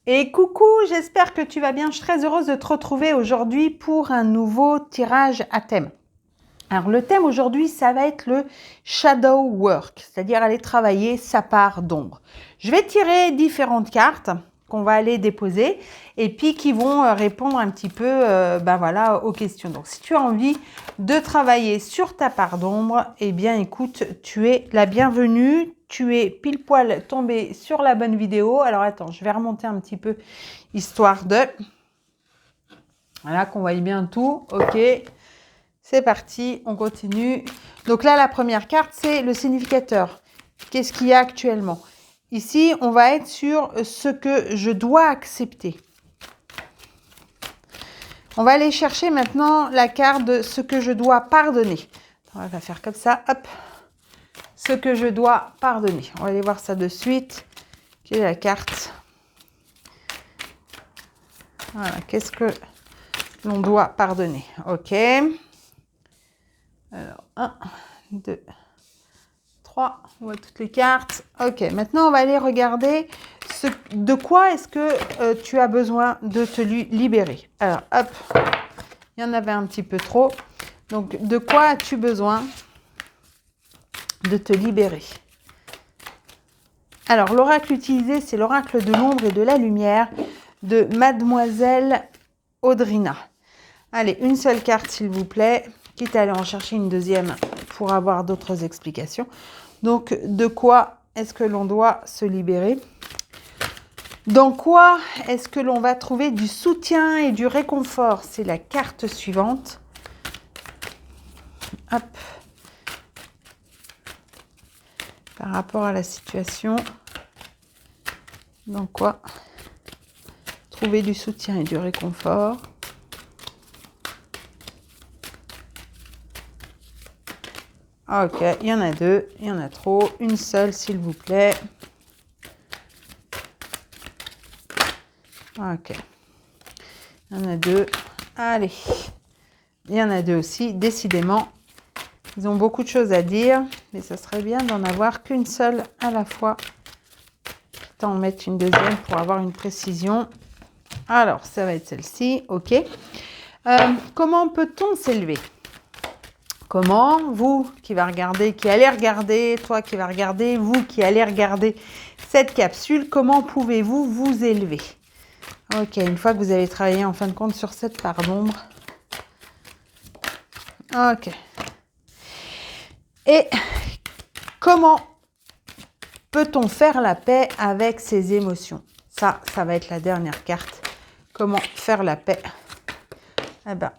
Et coucou, j'espère que tu vas bien. Je suis très heureuse de te retrouver aujourd'hui pour un nouveau tirage à thème. Alors le thème aujourd'hui, ça va être le shadow work, c'est-à-dire aller travailler sa part d'ombre. Je vais tirer différentes cartes qu'on va aller déposer et puis qui vont répondre un petit peu voilà, aux questions. Donc si tu as envie de travailler sur ta part d'ombre, eh bien écoute, tu es la bienvenue. Tu es pile poil tombé sur la bonne vidéo. Alors attends, je vais remonter un petit peu histoire de... Voilà, qu'on voit bien tout. Ok, c'est parti, on continue. Donc là, la première carte, c'est le significateur. Qu'est-ce qu'il y a actuellement? Ici, on va être sur ce que je dois accepter. On va aller chercher maintenant la carte de ce que je dois pardonner. On va faire comme ça, hop. Ce que je dois pardonner. On va aller voir ça de suite. Quelle est la carte? Voilà, qu'est-ce que l'on doit pardonner? Ok. Alors, 1, 2, 3. On voit toutes les cartes. Ok, maintenant on va aller regarder de quoi est-ce que tu as besoin de te libérer. Alors, hop, il y en avait un petit peu trop. Donc, de quoi as-tu besoin de te libérer? Alors, l'oracle utilisé, c'est l'oracle de l'ombre et de la lumière de Mademoiselle Audrina. Allez, une seule carte, s'il vous plaît, quitte à aller en chercher une deuxième pour avoir d'autres explications. Donc, de quoi est-ce que l'on doit se libérer? Dans quoi est-ce que l'on va trouver du soutien et du réconfort? C'est la carte suivante. Hop. Par rapport à la situation, dans quoi trouver du soutien et du réconfort? Ok, il y en a deux, il y en a trop. Une seule, s'il vous plaît. Ok. Il y en a deux. Allez. Il y en a deux aussi. Décidément, ils ont beaucoup de choses à dire, mais ça serait bien d'en avoir qu'une seule à la fois. T'en mettre une deuxième pour avoir une précision. Alors, ça va être celle-ci. Ok. Comment peut-on s'élever? Comment, vous qui va regarder, qui allez regarder, toi qui va regarder, vous qui allez regarder cette capsule, comment pouvez-vous vous élever? Ok, une fois que vous avez travaillé en fin de compte sur cette part d'ombre. Ok. Et comment peut-on faire la paix avec ses émotions? Ça va être la dernière carte. Comment faire la paix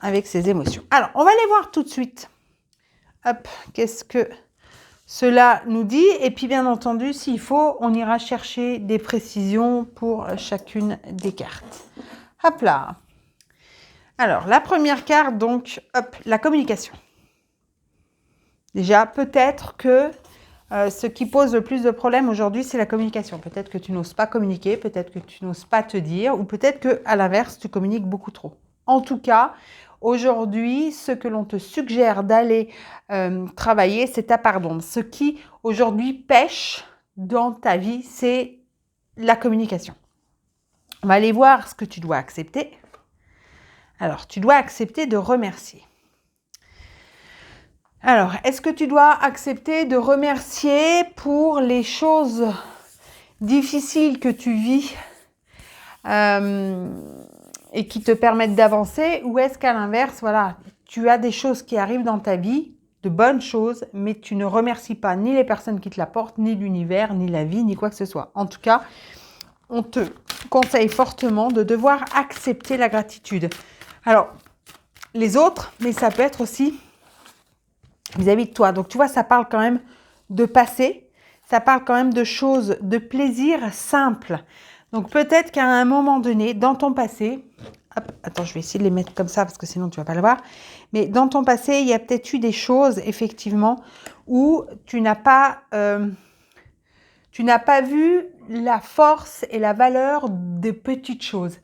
avec ses émotions? Alors, on va les voir tout de suite. Hop, qu'est-ce que cela nous dit? Et puis, bien entendu, s'il faut, on ira chercher des précisions pour chacune des cartes. Hop là. Alors, la première carte, donc, hop, la communication. Déjà, peut-être que ce qui pose le plus de problèmes aujourd'hui, c'est la communication. Peut-être que tu n'oses pas communiquer, peut-être que tu n'oses pas te dire, ou peut-être qu'à l'inverse, tu communiques beaucoup trop. En tout cas, aujourd'hui, ce que l'on te suggère d'aller travailler, c'est ta part d'ombre. Ce qui, aujourd'hui, pêche dans ta vie, c'est la communication. On va aller voir ce que tu dois accepter. Alors, tu dois accepter de remercier. Alors, est-ce que tu dois accepter de remercier pour les choses difficiles que tu vis et qui te permettent d'avancer, ou est-ce qu'à l'inverse, voilà, tu as des choses qui arrivent dans ta vie, de bonnes choses, mais tu ne remercies pas ni les personnes qui te l'apportent, ni l'univers, ni la vie, ni quoi que ce soit. En tout cas, on te conseille fortement de devoir accepter la gratitude. Alors, les autres, mais ça peut être aussi vis-à-vis de toi. Donc, tu vois, ça parle quand même de passé. Ça parle quand même de choses, de plaisir simple. Donc, peut-être qu'à un moment donné, dans ton passé, hop, attends, je vais essayer de les mettre comme ça parce que sinon, tu ne vas pas le voir. Mais dans ton passé, il y a peut-être eu des choses, effectivement, où tu n'as pas vu la force et la valeur des petites choses.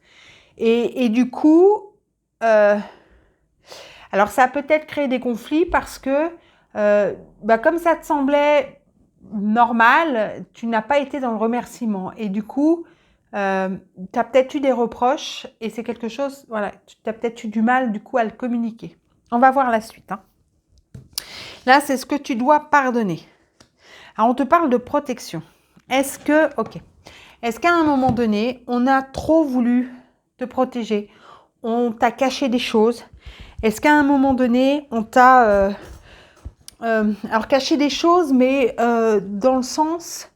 Et du coup, alors ça a peut-être créé des conflits parce que comme ça te semblait normal, tu n'as pas été dans le remerciement. Et du coup, tu as peut-être eu des reproches et c'est quelque chose, voilà, tu as peut-être eu du mal du coup à le communiquer. On va voir la suite. Hein. Là, c'est ce que tu dois pardonner. Alors, on te parle de protection. Est-ce qu'à un moment donné, on a trop voulu te protéger? On t'a caché des choses? Est-ce qu'à un moment donné, on t'a... alors, caché des choses, mais dans le sens...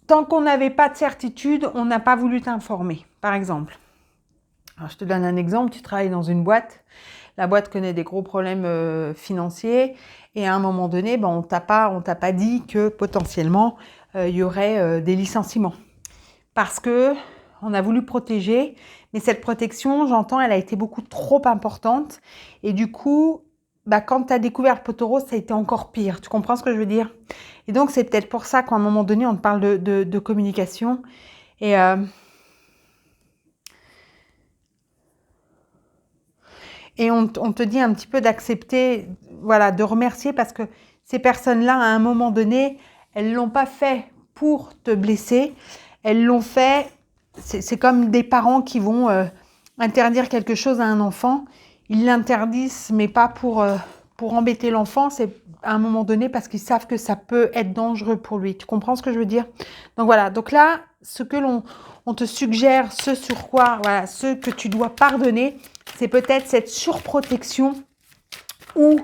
tant qu'on n'avait pas de certitude, on n'a pas voulu t'informer, par exemple. Alors, je te donne un exemple. Tu travailles dans une boîte. La boîte connaît des gros problèmes financiers. Et à un moment donné, ben, on t'a pas dit que potentiellement, il y aurait des licenciements. Parce que on a voulu protéger. Mais cette protection, j'entends, elle a été beaucoup trop importante. Et du coup, bah, quand tu as découvert le poteau rose, ça a été encore pire. Tu comprends ce que je veux dire? Et donc, c'est peut-être pour ça qu'à un moment donné, on te parle de communication. Et on te dit un petit peu d'accepter, voilà, de remercier parce que ces personnes-là, à un moment donné, elles ne l'ont pas fait pour te blesser. Elles l'ont fait, c'est comme des parents qui vont interdire quelque chose à un enfant. Ils l'interdisent, mais pas pour embêter l'enfant. C'est à un moment donné parce qu'ils savent que ça peut être dangereux pour lui. Tu comprends ce que je veux dire? Donc voilà, donc là, ce que on te suggère, ce sur quoi, voilà, ce que tu dois pardonner, c'est peut-être cette surprotection ou...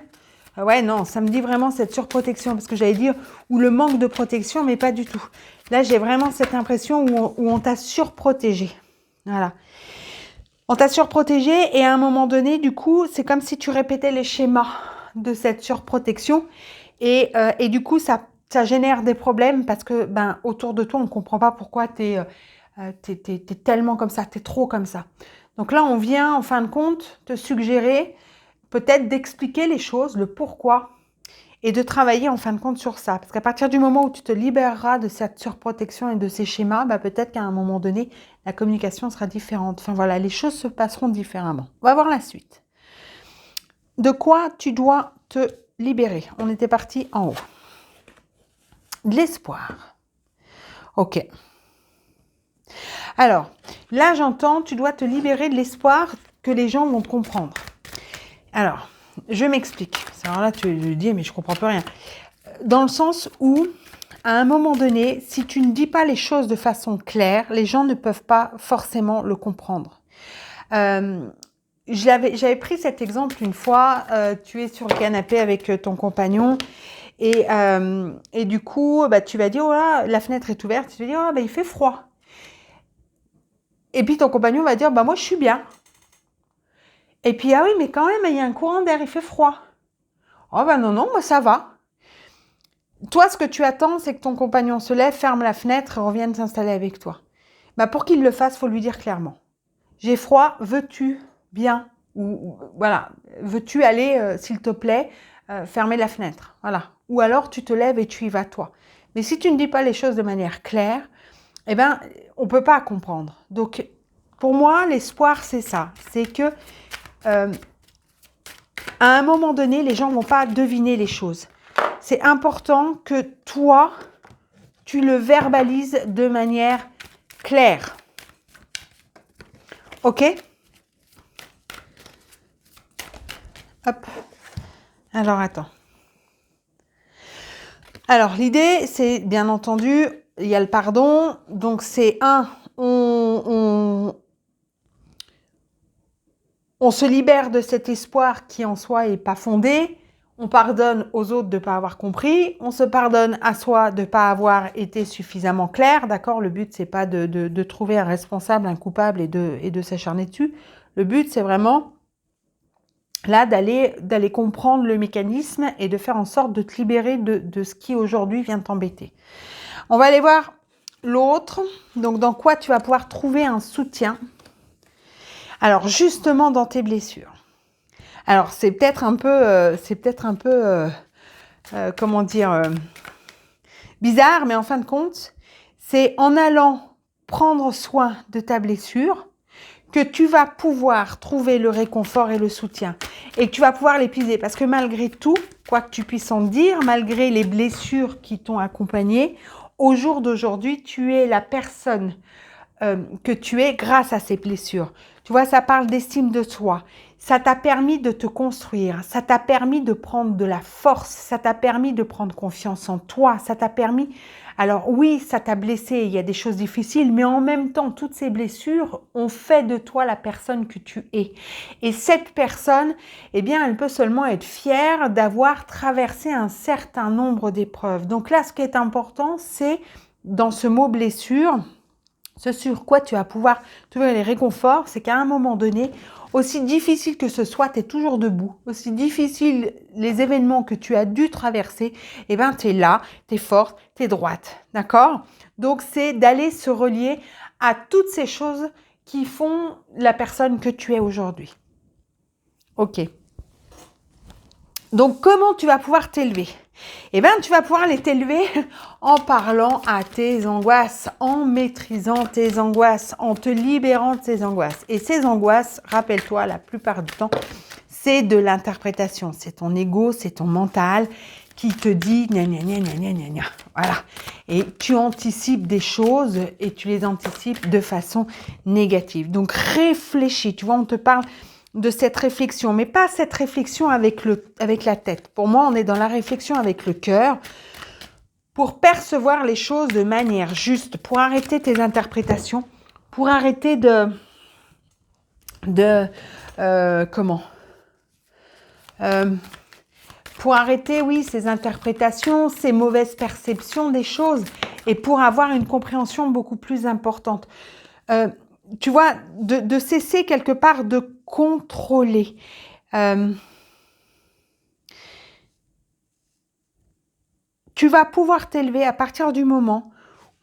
ouais, non, ça me dit vraiment cette surprotection parce que j'allais dire ou le manque de protection, mais pas du tout. Là, j'ai vraiment cette impression où on t'a surprotégé. Voilà. On t'a surprotégé et à un moment donné, du coup, c'est comme si tu répétais les schémas de cette surprotection et du coup, ça génère des problèmes parce que ben, autour de toi, on ne comprend pas pourquoi t'es tellement comme ça, t'es trop comme ça. Donc là, on vient, en fin de compte, te suggérer peut-être d'expliquer les choses, le pourquoi, et de travailler, en fin de compte, sur ça. Parce qu'à partir du moment où tu te libéreras de cette surprotection et de ces schémas, bah, peut-être qu'à un moment donné, la communication sera différente. Enfin voilà, les choses se passeront différemment. On va voir la suite. De quoi tu dois te libérer? On était parti en haut. De l'espoir. Ok. Alors, là, j'entends, tu dois te libérer de l'espoir que les gens vont te comprendre. Alors, je m'explique. Alors là, tu dis, mais je comprends plus rien. Dans le sens où, à un moment donné, si tu ne dis pas les choses de façon claire, les gens ne peuvent pas forcément le comprendre. J'avais pris cet exemple une fois. Tu es sur le canapé avec ton compagnon et du coup, bah, tu vas dire, oh là, la fenêtre est ouverte. Tu vas dire, oh, bah, il fait froid. Et puis ton compagnon va dire, bah moi je suis bien. Et puis, ah oui, mais quand même, il y a un courant d'air, il fait froid. Oh bah non, moi ça va. Toi, ce que tu attends, c'est que ton compagnon se lève, ferme la fenêtre et revienne s'installer avec toi. Bah pour qu'il le fasse, il faut lui dire clairement. J'ai froid, veux-tu bien ou voilà, veux-tu aller, s'il te plaît, fermer la fenêtre? Voilà. Ou alors tu te lèves et tu y vas toi. Mais si tu ne dis pas les choses de manière claire, eh ben, on peut pas comprendre. Donc, pour moi, l'espoir, c'est ça. C'est que à un moment donné, les gens vont pas deviner les choses. C'est important que toi, tu le verbalises de manière claire. Ok? Hop. Alors, attends. Alors, l'idée, c'est bien entendu, il y a le pardon. Donc, c'est on se libère de cet espoir qui en soi n'est pas fondé. On pardonne aux autres de ne pas avoir compris. On se pardonne à soi de ne pas avoir été suffisamment clair. D'accord? Le but, c'est pas de trouver un responsable, un coupable et de s'acharner dessus. Le but, c'est vraiment là d'aller comprendre le mécanisme et de faire en sorte de te libérer de ce qui aujourd'hui vient t'embêter. On va aller voir l'autre. Donc, dans quoi tu vas pouvoir trouver un soutien? Alors, justement, dans tes blessures. Alors, c'est peut-être un peu, comment dire, bizarre, mais en fin de compte, c'est en allant prendre soin de ta blessure que tu vas pouvoir trouver le réconfort et le soutien et que tu vas pouvoir l'épuiser. Parce que malgré tout, quoi que tu puisses en dire, malgré les blessures qui t'ont accompagné, au jour d'aujourd'hui, tu es la personne que tu es grâce à ces blessures. Tu vois, ça parle d'estime de soi. Ça t'a permis de te construire. Ça t'a permis de prendre de la force. Ça t'a permis de prendre confiance en toi. Ça t'a permis... Alors oui, ça t'a blessé. Il y a des choses difficiles. Mais en même temps, toutes ces blessures ont fait de toi la personne que tu es. Et cette personne, eh bien, elle peut seulement être fière d'avoir traversé un certain nombre d'épreuves. Donc là, ce qui est important, c'est dans ce mot blessure... Ce sur quoi tu vas pouvoir trouver les réconforts, c'est qu'à un moment donné, aussi difficile que ce soit, tu es toujours debout. Aussi difficile les événements que tu as dû traverser, eh ben tu es là, tu es forte, tu es droite. D'accord? Donc c'est d'aller se relier à toutes ces choses qui font la personne que tu es aujourd'hui. Ok. Donc comment tu vas pouvoir t'élever? Eh bien, tu vas pouvoir les t'élever en parlant à tes angoisses, en maîtrisant tes angoisses, en te libérant de tes angoisses. Et ces angoisses, rappelle-toi, la plupart du temps, c'est de l'interprétation. C'est ton ego, c'est ton mental qui te dit gna gna gna gna gna gna. Voilà. Et tu anticipes des choses et tu les anticipes de façon négative. Donc réfléchis. Tu vois, on te parle de cette réflexion, mais pas cette réflexion avec la tête. Pour moi, on est dans la réflexion avec le cœur pour percevoir les choses de manière juste, pour arrêter tes interprétations, pour arrêter pour arrêter, oui, ces interprétations, ces mauvaises perceptions des choses et pour avoir une compréhension beaucoup plus importante. Tu vois, de cesser quelque part de contrôler. Tu vas pouvoir t'élever à partir du moment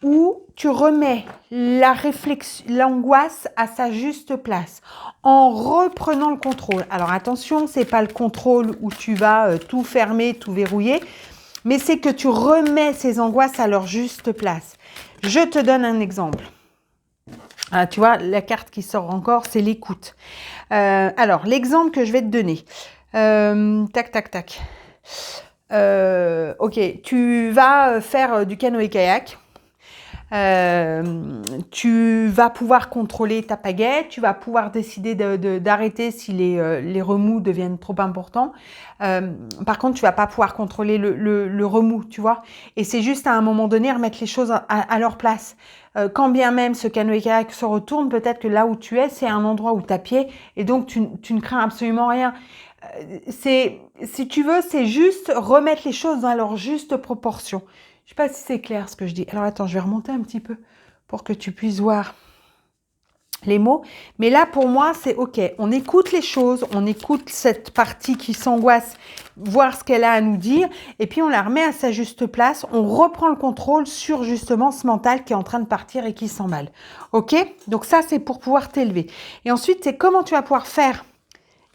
où tu remets l'angoisse à sa juste place, en reprenant le contrôle. Alors attention, c'est pas le contrôle où tu vas tout fermer, tout verrouiller, mais c'est que tu remets ces angoisses à leur juste place. Je te donne un exemple. Ah, tu vois, la carte qui sort encore, c'est l'écoute. Alors, l'exemple que je vais te donner. Tac, tac, tac. Ok, tu vas faire du canoë-kayak. Tu vas pouvoir contrôler ta pagaie, tu vas pouvoir décider d'arrêter si les remous deviennent trop importants. Par contre, tu vas pas pouvoir contrôler le remous, tu vois. Et c'est juste à un moment donné remettre les choses à leur place. Quand bien même ce canoë-kayak se retourne, peut-être que là où tu es, c'est un endroit où tu as pied et donc tu ne crains absolument rien. Si tu veux, c'est juste remettre les choses dans leur juste proportion. Je sais pas si c'est clair ce que je dis. Alors attends, je vais remonter un petit peu pour que tu puisses voir les mots. Mais là, pour moi, c'est OK. On écoute les choses, on écoute cette partie qui s'angoisse, voir ce qu'elle a à nous dire, et puis on la remet à sa juste place. On reprend le contrôle sur justement ce mental qui est en train de partir et qui s'emballe. OK? Donc ça, c'est pour pouvoir t'élever. Et ensuite, c'est comment tu vas pouvoir faire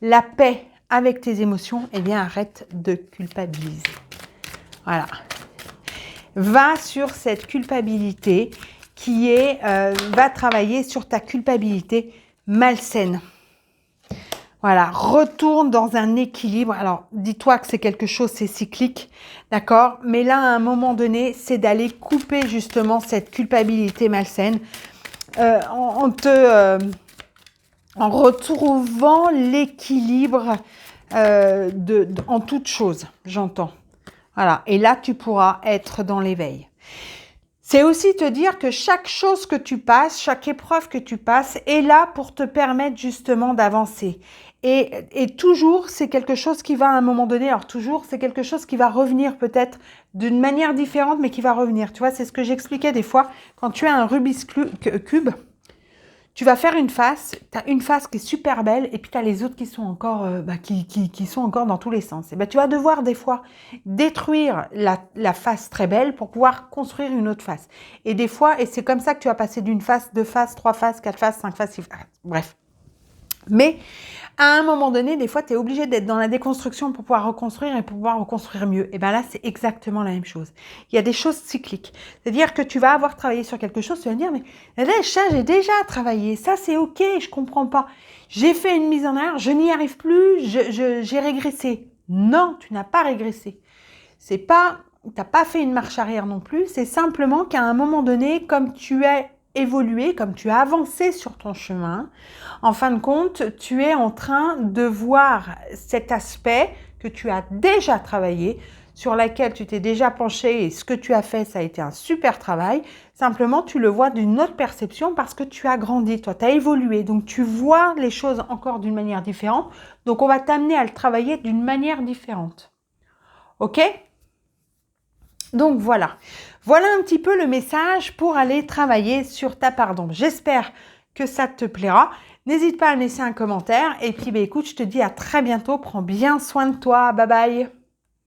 la paix avec tes émotions. Eh bien, arrête de culpabiliser. Voilà. Va sur cette culpabilité qui est, va travailler sur ta culpabilité malsaine. Voilà, retourne dans un équilibre. Alors, dis-toi que c'est quelque chose, c'est cyclique, d'accord? Mais là, à un moment donné, c'est d'aller couper justement cette culpabilité malsaine en retrouvant l'équilibre en toute chose, j'entends. Voilà, et là, tu pourras être dans l'éveil. C'est aussi te dire que chaque chose que tu passes, chaque épreuve que tu passes est là pour te permettre justement d'avancer. Et toujours, c'est quelque chose qui va à un moment donné, alors toujours, c'est quelque chose qui va revenir peut-être d'une manière différente, mais qui va revenir. Tu vois, c'est ce que j'expliquais des fois. Quand tu as un Rubik's Cube, tu vas faire une face, tu as une face qui est super belle et puis tu as les autres qui sont encore, qui sont encore dans tous les sens. Et ben, tu vas devoir des fois détruire la face très belle pour pouvoir construire une autre face. Et des fois, et c'est comme ça que tu vas passer d'une face, 2 faces, 3 faces, 4 faces, 5 faces, 6 faces, bref. Mais à un moment donné, des fois, tu es obligé d'être dans la déconstruction pour pouvoir reconstruire et pour pouvoir reconstruire mieux. Et bien là, c'est exactement la même chose. Il y a des choses cycliques. C'est-à-dire que tu vas avoir travaillé sur quelque chose, tu vas dire, mais ça, j'ai déjà travaillé. Ça, c'est OK, je comprends pas. J'ai fait une mise en arrière, je n'y arrive plus, j'ai régressé. Non, tu n'as pas régressé. C'est pas t'as pas fait une marche arrière non plus. C'est simplement qu'à un moment donné, comme tu as évolué, comme tu as avancé sur ton chemin, en fin de compte, tu es en train de voir cet aspect que tu as déjà travaillé, sur laquelle tu t'es déjà penché et ce que tu as fait, ça a été un super travail. Simplement, tu le vois d'une autre perception parce que tu as grandi, toi, tu as évolué. Donc, tu vois les choses encore d'une manière différente. Donc, on va t'amener à le travailler d'une manière différente. OK ? Donc, voilà. Voilà un petit peu le message pour aller travailler sur ta part d'ombre. J'espère que ça te plaira. N'hésite pas à laisser un commentaire. Et puis, écoute, je te dis à très bientôt. Prends bien soin de toi. Bye bye.